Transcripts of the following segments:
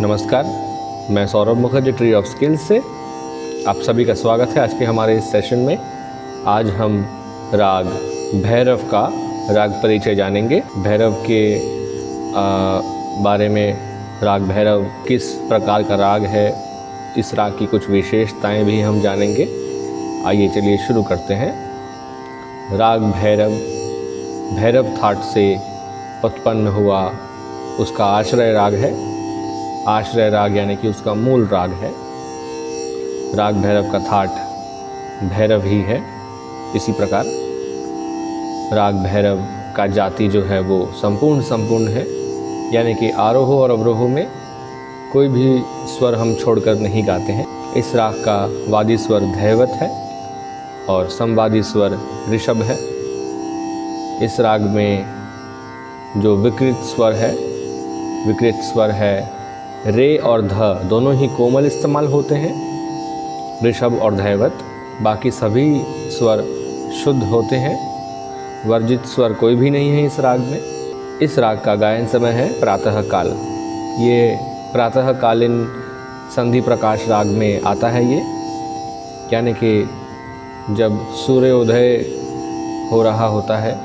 नमस्कार, मैं Saurabh Mukherjee tree of skills से आप सभी का स्वागत है। आज के हमारे इस सेशन में आज हम राग भैरव का राग परिचय जानेंगे। भैरव के बारे में, राग भैरव किस प्रकार का राग है, इस राग की कुछ विशेषताएं भी हम जानेंगे। आइए चलिए शुरू करते हैं। राग भैरव, भैरव थाट से उत्पन्न हुआ, उसका आश्रय राग है। आश्रय राग यानी कि उसका मूल राग है। राग भैरव का थाट भैरव ही है। इसी प्रकार राग भैरव का जाति जो है वो संपूर्ण है, यानी कि आरोह और अवरोह में कोई भी स्वर हम छोड़कर नहीं गाते हैं। इस राग का वादी स्वर धैवत है और समवादी स्वर ऋषभ है। इस राग में जो विकृत स्वर है रे और ध, दोनों ही कोमल इस्तेमाल होते हैं, ऋषभ और धैवत। बाकी सभी स्वर शुद्ध होते हैं, वर्जित स्वर कोई भी नहीं है इस राग में। इस राग का गायन समय है प्रातः काल। ये प्रातःकालीन संधि प्रकाश राग में आता है ये, यानी कि जब सूर्योदय हो रहा होता है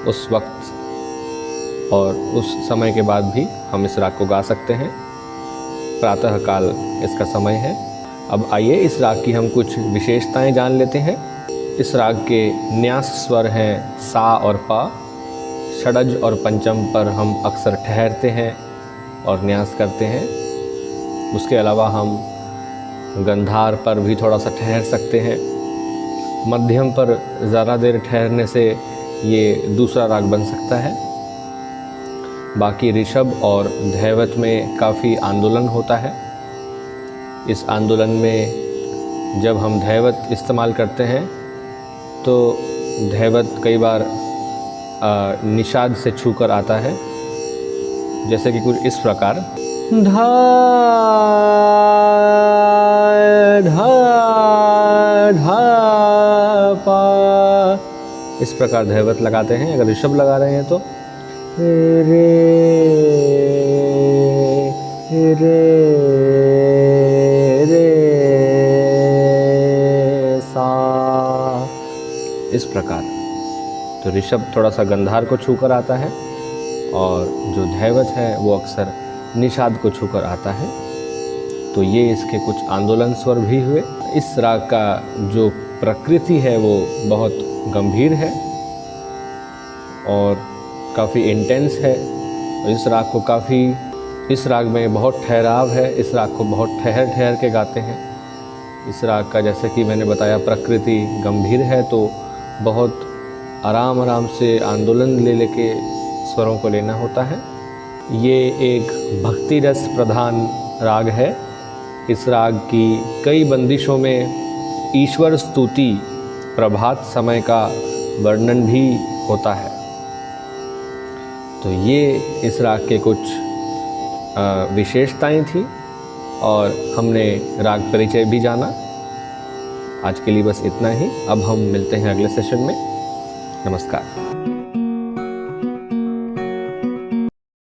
उस वक्त और उस समय के बाद भी हम इस राग को गा सकते हैं। प्रातः काल इसका समय है। अब आइए इस राग की हम कुछ विशेषताएं जान लेते हैं। इस राग के न्यास स्वर हैं सा और पा। षडज और पंचम पर हम अक्सर ठहरते हैं और न्यास करते हैं। उसके अलावा हम गंधार पर भी थोड़ा सा ठहर सकते हैं। मध्यम पर ज़्यादा देर ठहरने से ये दूसरा राग बन सकता है। बाकी ऋषभ और धैवत में काफ़ी आंदोलन होता है। इस आंदोलन में जब हम धैवत इस्तेमाल करते हैं तो धैवत कई बार निषाद से छूकर आता है, जैसे कि कुछ इस प्रकार धा धा धा पा, इस प्रकार धैवत लगाते हैं। अगर ऋषभ लगा रहे हैं तो रे रे रे सा, इस प्रकार। तो ऋषभ थोड़ा सा गंधार को छूकर आता है और जो धैवत है वो अक्सर निषाद को छूकर आता है। तो ये इसके कुछ आंदोलन स्वर भी हुए। इस राग का जो प्रकृति है वो बहुत गंभीर है और काफ़ी इंटेंस है। इस राग में बहुत ठहराव है। इस राग को बहुत ठहर के गाते हैं। इस राग का, जैसे कि मैंने बताया, प्रकृति गंभीर है, तो बहुत आराम से आंदोलन लेके स्वरों को लेना होता है। ये एक भक्ति रस प्रधान राग है। इस राग की कई बंदिशों में ईश्वर स्तुति, प्रभात समय का वर्णन भी होता है। तो ये इस राग के कुछ विशेषताएं थी और हमने राग परिचय भी जाना। आज के लिए बस इतना ही। अब हम मिलते हैं अगले सेशन में। नमस्कार।